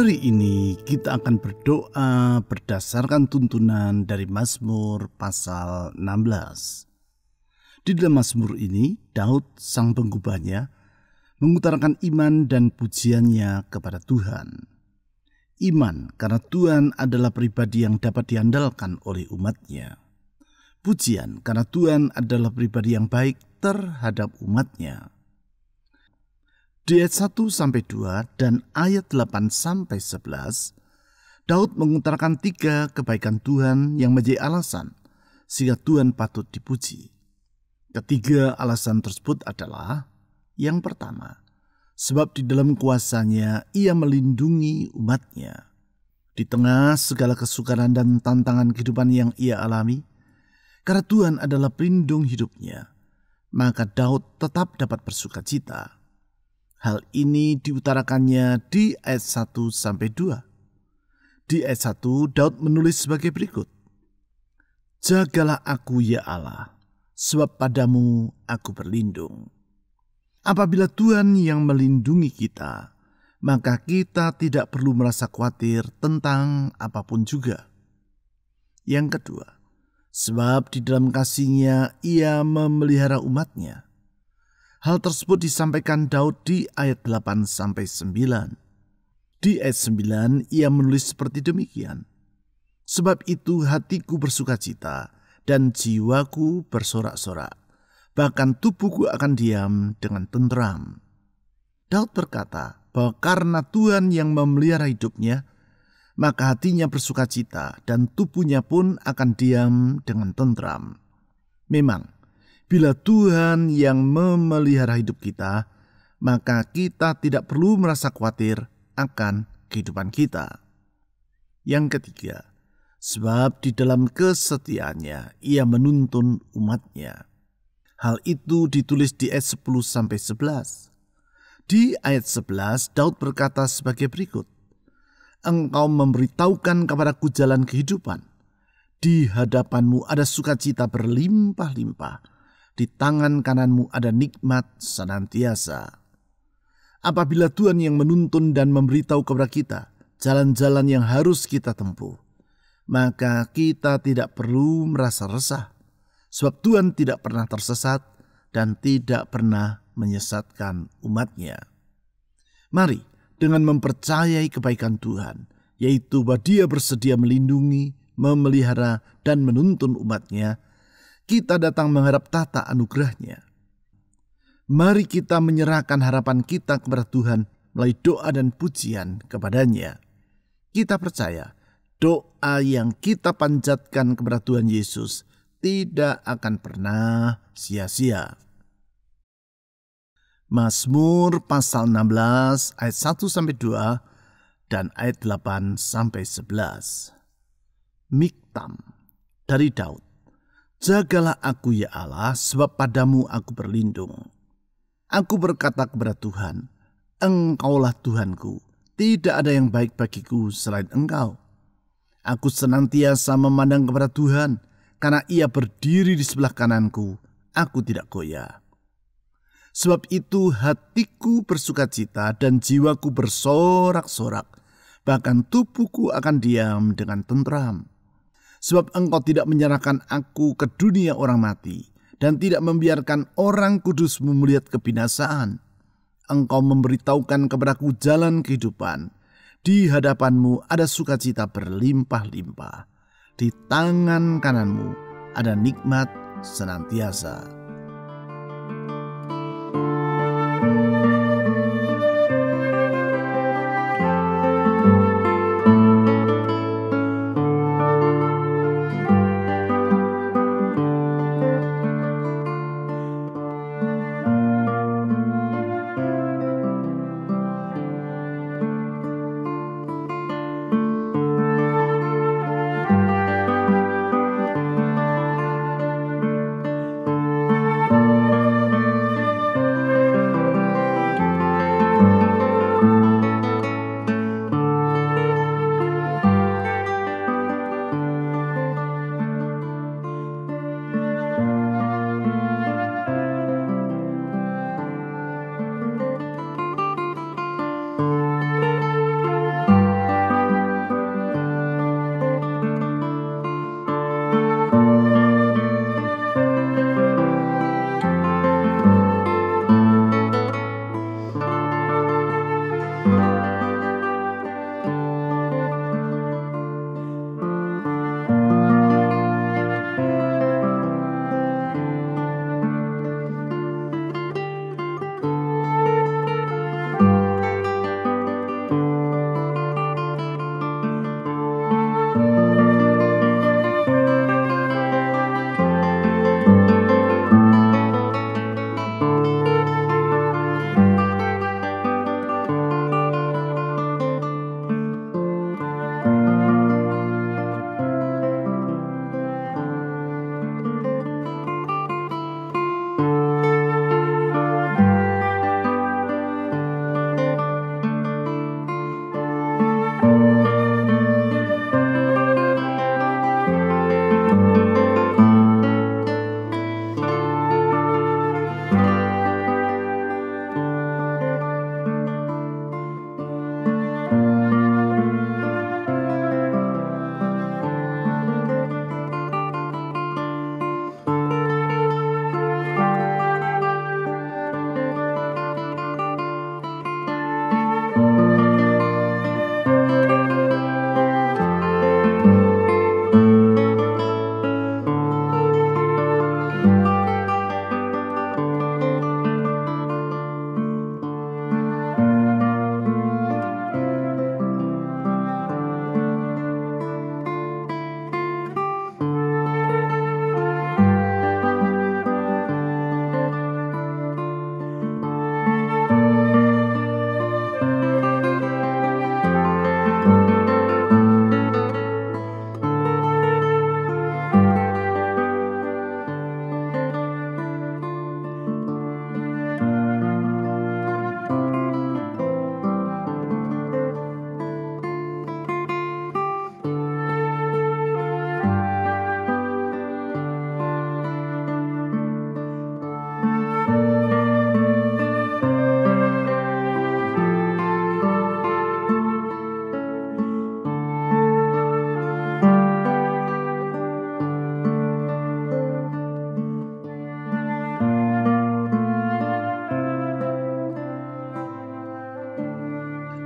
Hari ini kita akan berdoa berdasarkan tuntunan dari Mazmur pasal 16. Di dalam Mazmur ini, Daud sang penggubahnya mengutarakan iman dan pujiannya kepada Tuhan. Iman karena Tuhan adalah pribadi yang dapat diandalkan oleh umatnya. Pujian karena Tuhan adalah pribadi yang baik terhadap umatnya. Di ayat 1-2 dan ayat 8-11, Daud mengutarakan 3 kebaikan Tuhan yang menjadi alasan sehingga Tuhan patut dipuji. Ketiga alasan tersebut adalah, yang pertama, sebab di dalam kuasa-Nya Ia melindungi umat-Nya. Di tengah segala kesukaran dan tantangan kehidupan yang Ia alami, karena Tuhan adalah pelindung hidupnya, maka Daud tetap dapat bersukacita. Hal ini diutarakannya di ayat 1-2. Di ayat 1, Daud menulis sebagai berikut. Jagalah aku ya Allah, sebab padamu aku berlindung. Apabila Tuhan yang melindungi kita, maka kita tidak perlu merasa khawatir tentang apapun juga. Yang kedua, sebab di dalam kasih-Nya Ia memelihara umat-Nya. Hal tersebut disampaikan Daud di ayat 8-9. Di ayat 9 ia menulis seperti demikian. Sebab itu hatiku bersukacita dan jiwaku bersorak-sorak. Bahkan tubuhku akan diam dengan tenteram. Daud berkata bahwa karena Tuhan yang memelihara hidupnya, maka hatinya bersukacita dan tubuhnya pun akan diam dengan tenteram. Memang, bila Tuhan yang memelihara hidup kita, maka kita tidak perlu merasa khawatir akan kehidupan kita. Yang ketiga, sebab di dalam kesetiaannya Ia menuntun umat-Nya. Hal itu ditulis di ayat 10-11. Di ayat 11, Daud berkata sebagai berikut. Engkau memberitahukan kepadaku jalan kehidupan. Di hadapanmu ada sukacita berlimpah-limpah. Di tangan kananmu ada nikmat senantiasa. Apabila Tuhan yang menuntun dan memberitahu kepada kita jalan-jalan yang harus kita tempuh, maka kita tidak perlu merasa resah, sebab Tuhan tidak pernah tersesat dan tidak pernah menyesatkan umat-Nya. Mari dengan mempercayai kebaikan Tuhan, yaitu bahwa Dia bersedia melindungi, memelihara, dan menuntun umat-Nya, kita datang mengharap tahta anugerah-Nya. Mari kita menyerahkan harapan kita kepada Tuhan melalui doa dan pujian kepada-Nya. Kita percaya doa yang kita panjatkan kepada Tuhan Yesus tidak akan pernah sia-sia. Mazmur pasal 16 ayat 1-2 dan ayat 8-11. Miktam dari Daud. Jagalah aku ya Allah, sebab padamu aku berlindung. Aku berkata kepada Tuhan, Engkaulah Tuhanku, tidak ada yang baik bagiku selain Engkau. Aku senantiasa memandang kepada Tuhan, karena Ia berdiri di sebelah kananku, aku tidak goyah. Sebab itu hatiku bersukacita dan jiwaku bersorak-sorak, bahkan tubuhku akan diam dengan tenteram. Sebab Engkau tidak menyerahkan aku ke dunia orang mati, dan tidak membiarkan orang kudus-Mu melihat kebinasaan. Engkau memberitahukan kepadaku jalan kehidupan. Di hadapan-Mu ada sukacita berlimpah-limpah. Di tangan kanan-Mu ada nikmat senantiasa.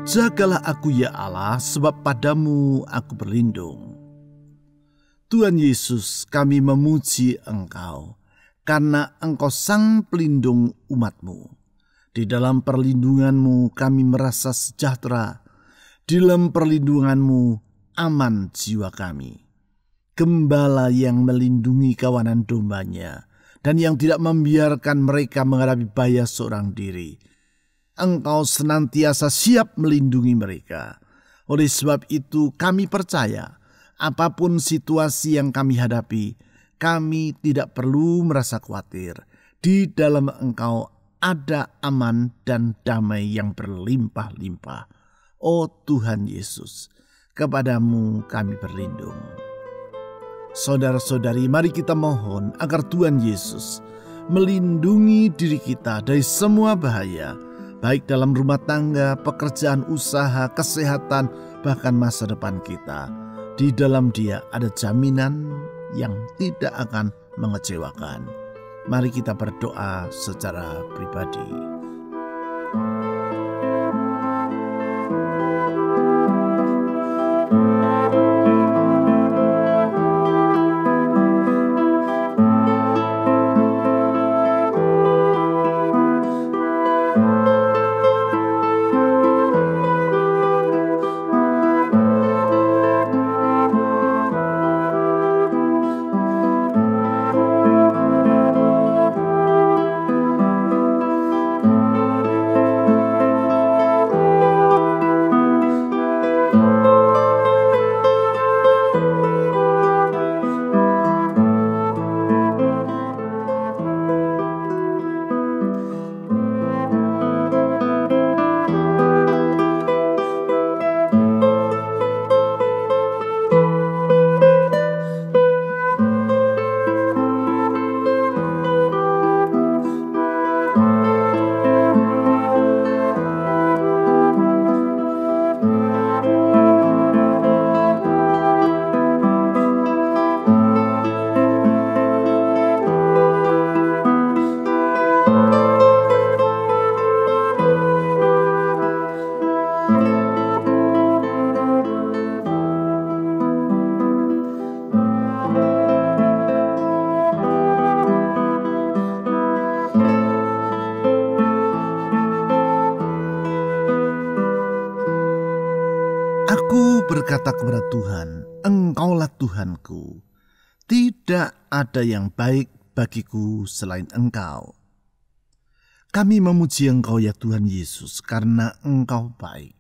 Jagalah aku ya Allah, sebab padamu aku berlindung. Tuhan Yesus, kami memuji Engkau, karena Engkau sang pelindung umat-Mu. Di dalam perlindungan-Mu kami merasa sejahtera, di dalam perlindungan-Mu aman jiwa kami. Gembala yang melindungi kawanan dombanya, dan yang tidak membiarkan mereka menghadapi bahaya seorang diri. Engkau senantiasa siap melindungi mereka. Oleh sebab itu kami percaya, apapun situasi yang kami hadapi, kami tidak perlu merasa khawatir. Di dalam Engkau ada aman dan damai yang berlimpah-limpah. Oh Tuhan Yesus, kepadamu kami berlindung. Saudara-saudari, mari kita mohon agar Tuhan Yesus melindungi diri kita dari semua bahaya, baik dalam rumah tangga, pekerjaan, usaha, kesehatan, bahkan masa depan kita. Di dalam Dia ada jaminan yang tidak akan mengecewakan. Mari kita berdoa secara pribadi. Aku berkata kepada Tuhan, Engkaulah Tuhanku. Tidak ada yang baik bagiku selain Engkau. Kami memuji Engkau ya Tuhan Yesus, karena Engkau baik.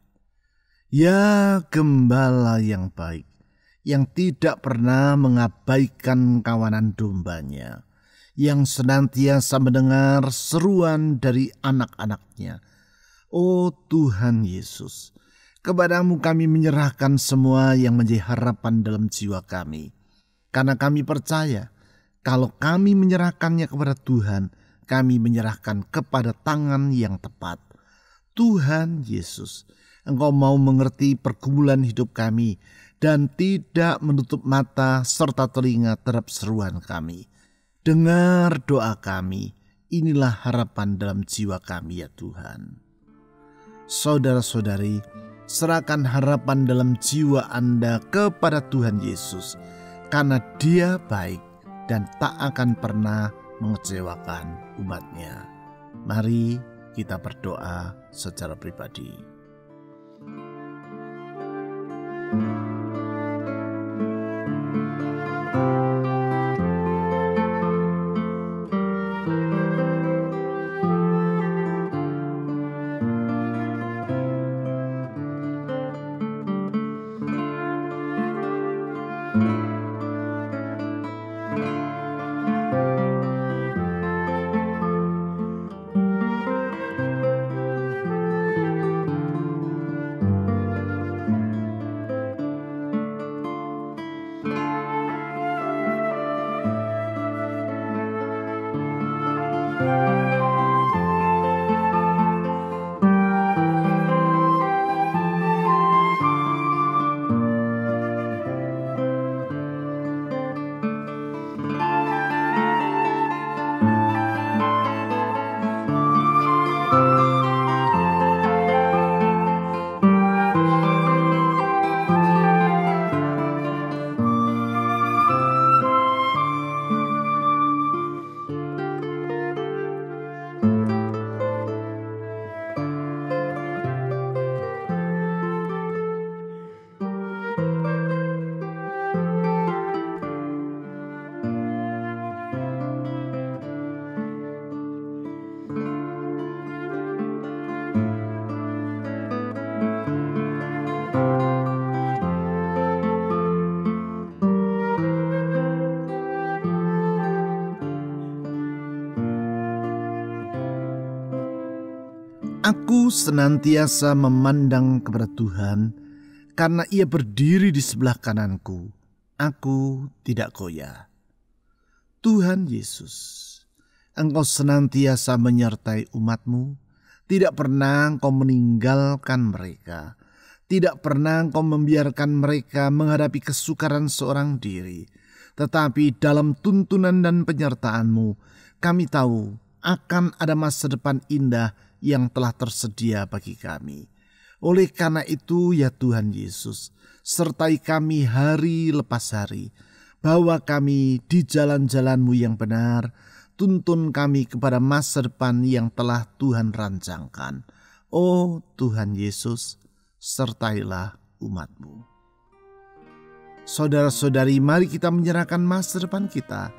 Ya Gembala yang baik, yang tidak pernah mengabaikan kawanan dombanya, yang senantiasa mendengar seruan dari anak-anaknya. Oh Tuhan Yesus, kepadamu kami menyerahkan semua yang menjadi harapan dalam jiwa kami. Karena kami percaya, kalau kami menyerahkannya kepada Tuhan, kami menyerahkan kepada tangan yang tepat. Tuhan Yesus, Engkau mau mengerti pergumulan hidup kami dan tidak menutup mata serta telinga terhadap seruan kami. Dengar doa kami, inilah harapan dalam jiwa kami ya Tuhan. Saudara-saudari, serahkan harapan dalam jiwa Anda kepada Tuhan Yesus, karena Dia baik dan tak akan pernah mengecewakan umat-Nya. Mari kita berdoa secara pribadi. Aku senantiasa memandang kepada Tuhan, karena Ia berdiri di sebelah kananku. Aku tidak goyah. Tuhan Yesus, Engkau senantiasa menyertai umat-Mu. Tidak pernah Engkau meninggalkan mereka. Tidak pernah Engkau membiarkan mereka menghadapi kesukaran seorang diri. Tetapi dalam tuntunan dan penyertaan-Mu, kami tahu akan ada masa depan indah yang telah tersedia bagi kami. Oleh karena itu ya Tuhan Yesus, sertai kami hari lepas hari. Bawa kami di jalan-jalan-Mu yang benar. Tuntun kami kepada masa depan yang telah Tuhan rancangkan. Oh Tuhan Yesus, sertailah umat-Mu. Saudara-saudari, mari kita menyerahkan masa depan kita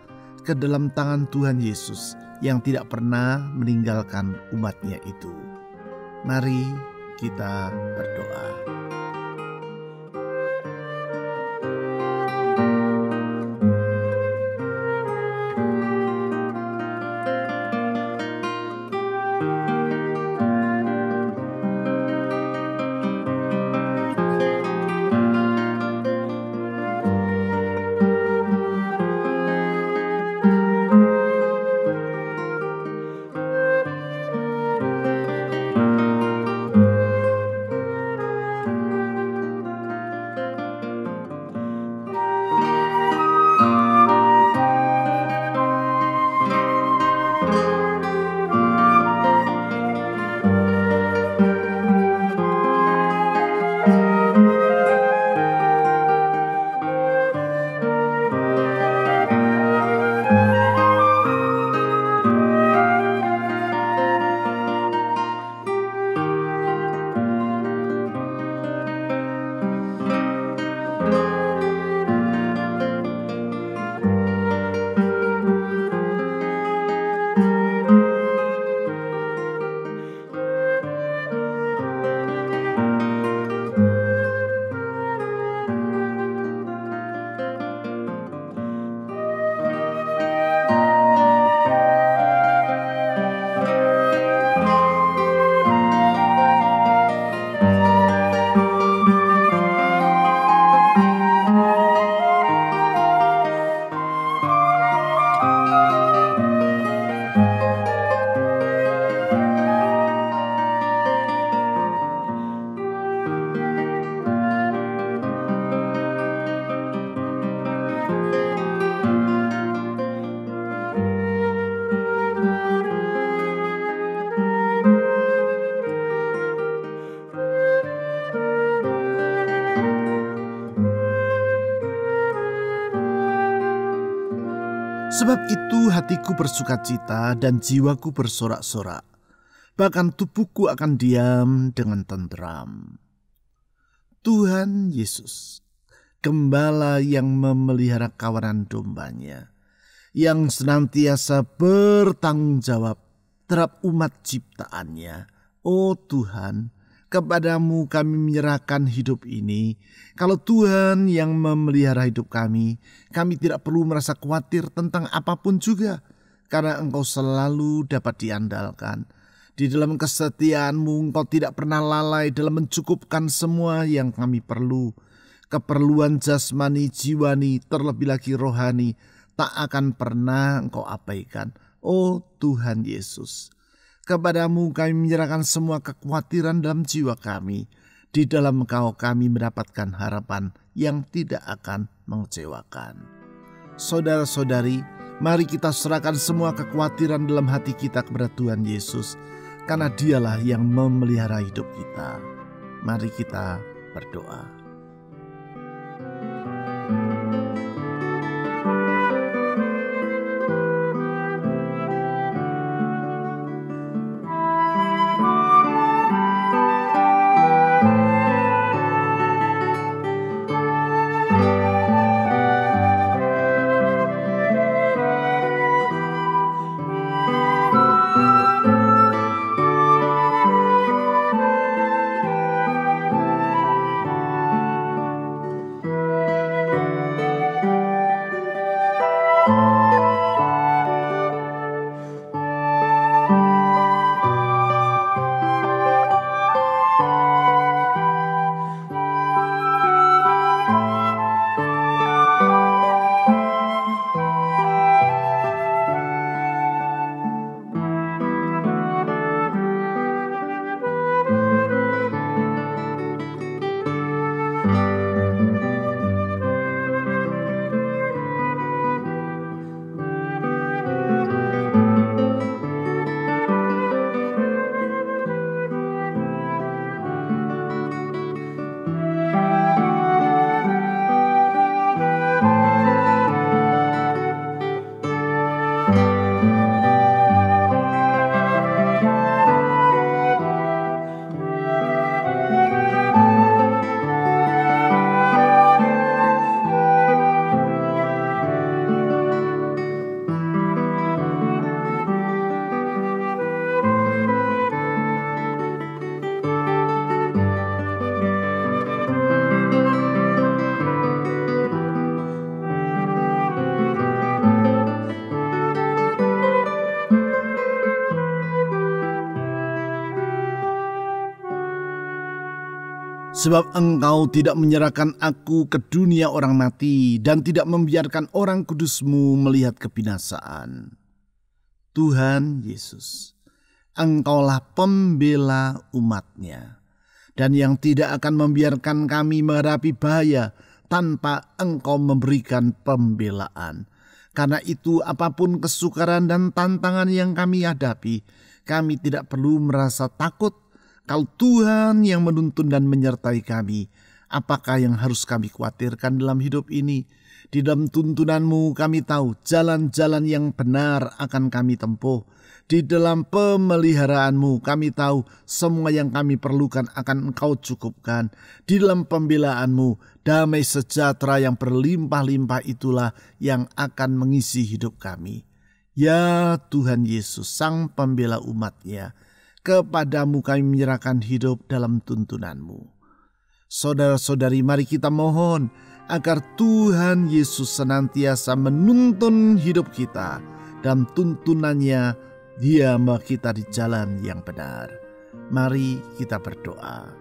ke dalam tangan Tuhan Yesus yang tidak pernah meninggalkan umat-Nya itu. Mari kita berdoa. Sebab itu hatiku bersukacita dan jiwaku bersorak-sorak. Bahkan tubuhku akan diam dengan tenteram. Tuhan Yesus, Gembala yang memelihara kawanan dombanya, yang senantiasa bertanggung jawab terhadap umat ciptaannya. Oh Tuhan, kepadamu kami menyerahkan hidup ini. Kalau Tuhan yang memelihara hidup kami tidak perlu merasa khawatir tentang apapun juga, karena Engkau selalu dapat diandalkan. Di dalam kesetiaan-Mu Engkau tidak pernah lalai dalam mencukupkan semua yang kami perlu. Keperluan jasmani, jiwani, terlebih lagi rohani, tak akan pernah Engkau abaikan. Oh Tuhan Yesus, kepadamu kami menyerahkan semua kekhawatiran dalam jiwa kami. Di dalam Engkau kami mendapatkan harapan yang tidak akan mengecewakan. Saudara-saudari, mari kita serahkan semua kekhawatiran dalam hati kita kepada Tuhan Yesus, karena Dialah yang memelihara hidup kita. Mari kita berdoa. Sebab Engkau tidak menyerahkan aku ke dunia orang mati dan tidak membiarkan orang kudus-Mu melihat kebinasaan. Tuhan Yesus, Engkaulah pembela umat-Nya dan yang tidak akan membiarkan kami menghadapi bahaya tanpa Engkau memberikan pembelaan. Karena itu apapun kesukaran dan tantangan yang kami hadapi, kami tidak perlu merasa takut. Kalau Tuhan yang menuntun dan menyertai kami, apakah yang harus kami khawatirkan dalam hidup ini? Di dalam tuntunan-Mu kami tahu jalan-jalan yang benar akan kami tempuh. Di dalam pemeliharaan-Mu kami tahu semua yang kami perlukan akan Engkau cukupkan. Di dalam pembelaan-Mu, damai sejahtera yang berlimpah-limpah itulah yang akan mengisi hidup kami. Ya Tuhan Yesus, Sang Pembela umat-Nya, kepadamu kami menyerahkan hidup dalam tuntunan-Mu. Saudara-saudari, mari kita mohon agar Tuhan Yesus senantiasa menuntun hidup kita dalam tuntunannya. Dia membawa kita di jalan yang benar. Mari kita berdoa.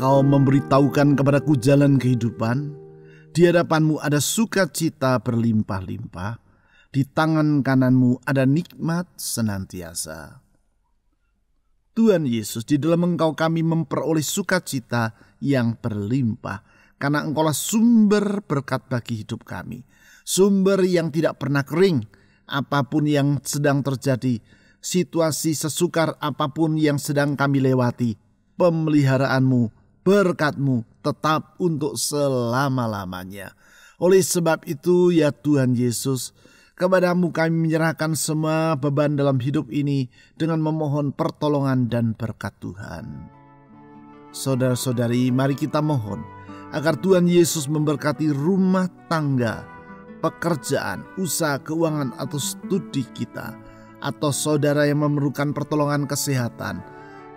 Engkau memberitahukan kepadaku jalan kehidupan. Di hadapan-Mu ada sukacita berlimpah-limpah. Di tangan kanan-Mu ada nikmat senantiasa. Tuhan Yesus, di dalam Engkau kami memperoleh sukacita yang berlimpah. Karena Engkaulah sumber berkat bagi hidup kami. Sumber yang tidak pernah kering. Apapun yang sedang terjadi, situasi sesukar apapun yang sedang kami lewati, pemeliharaanmu, berkat-Mu tetap untuk selama-lamanya. Oleh sebab itu ya Tuhan Yesus, kepadamu kami menyerahkan semua beban dalam hidup ini dengan memohon pertolongan dan berkat Tuhan. Saudara-saudari, mari kita mohon agar Tuhan Yesus memberkati rumah tangga, pekerjaan, usaha keuangan atau studi kita, atau saudara yang memerlukan pertolongan kesehatan,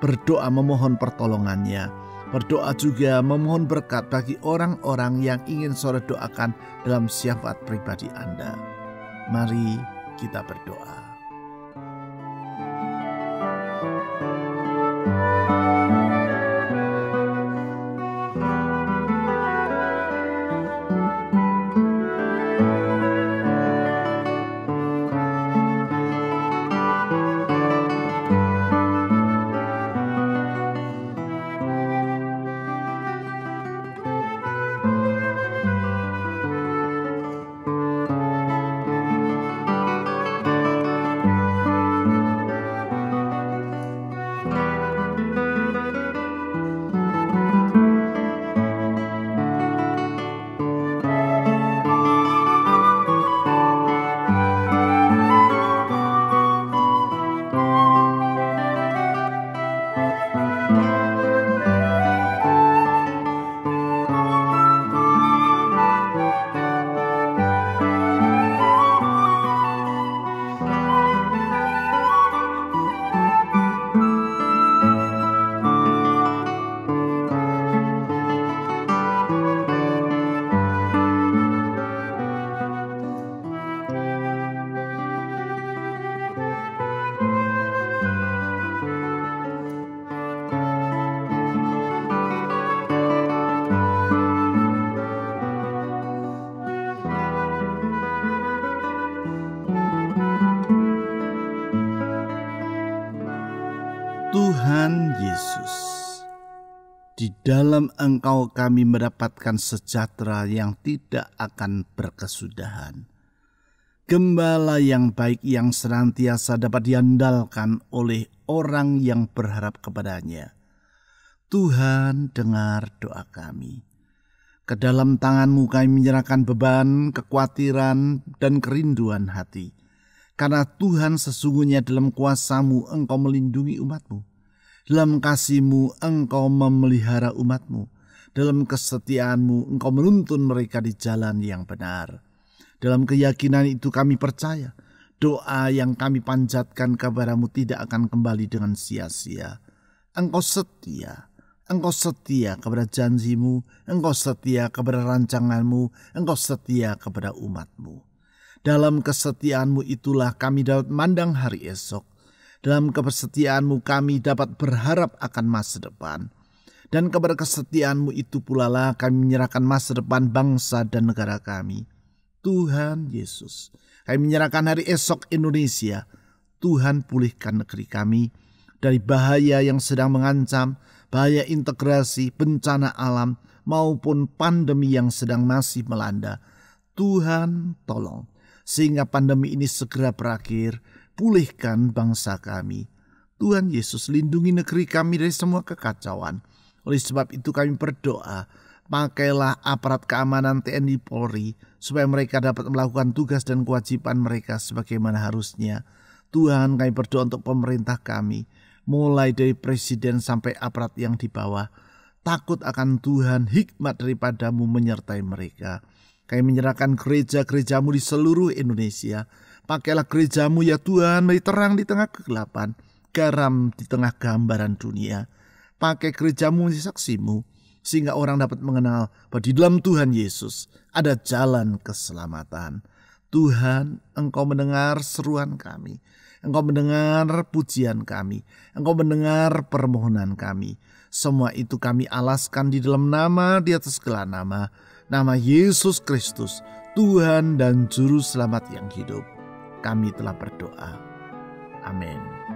berdoa memohon pertolongannya. Berdoa juga memohon berkat bagi orang-orang yang ingin saudara doakan dalam syafaat pribadi Anda. Mari kita berdoa. Di dalam Engkau kami mendapatkan sejahtera yang tidak akan berkesudahan. Gembala yang baik yang senantiasa dapat diandalkan oleh orang yang berharap kepadanya. Tuhan, dengar doa kami. Ke dalam tangan-Mu kami menyerahkan beban, kekhawatiran, dan kerinduan hati. Karena Tuhan, sesungguhnya dalam kuasa-Mu Engkau melindungi umat-Mu. Dalam kasih-Mu Engkau memelihara umat-Mu. Dalam kesetiaan-Mu Engkau menuntun mereka di jalan yang benar. Dalam keyakinan itu kami percaya, doa yang kami panjatkan kepada-Mu tidak akan kembali dengan sia-sia. Engkau setia kepada janji-Mu, Engkau setia kepada rancangan-Mu, Engkau setia kepada umat-Mu. Dalam kesetiaan-Mu itulah kami dapat memandang hari esok. Dalam kesetiaan-Mu kami dapat berharap akan masa depan. Dan kepada kesetiaan-Mu itu pula lah kami menyerahkan masa depan bangsa dan negara kami. Tuhan Yesus, kami menyerahkan hari esok Indonesia. Tuhan, pulihkan negeri kami dari bahaya yang sedang mengancam, bahaya integrasi, bencana alam, maupun pandemi yang sedang masih melanda. Tuhan, tolong, sehingga pandemi ini segera berakhir. Pulihkan bangsa kami. Tuhan Yesus, lindungi negeri kami dari semua kekacauan. Oleh sebab itu kami berdoa, pakailah aparat keamanan TNI Polri, supaya mereka dapat melakukan tugas dan kewajiban mereka sebagaimana harusnya. Tuhan, kami berdoa untuk pemerintah kami, mulai dari presiden sampai aparat yang di bawah. Takut akan Tuhan, hikmat daripada-Mu menyertai mereka. Kami menyerahkan gereja-gereja-Mu di seluruh Indonesia. Pakailah gereja-Mu ya Tuhan, beri terang di tengah kegelapan, garam di tengah gambaran dunia. Pakai gereja-Mu menjadi saksi-Mu, sehingga orang dapat mengenal bahwa di dalam Tuhan Yesus ada jalan keselamatan. Tuhan, Engkau mendengar seruan kami. Engkau mendengar pujian kami. Engkau mendengar permohonan kami. Semua itu kami alaskan di dalam nama di atas segala nama. Nama Yesus Kristus, Tuhan dan Juru Selamat yang hidup. Kami telah berdoa. Amin.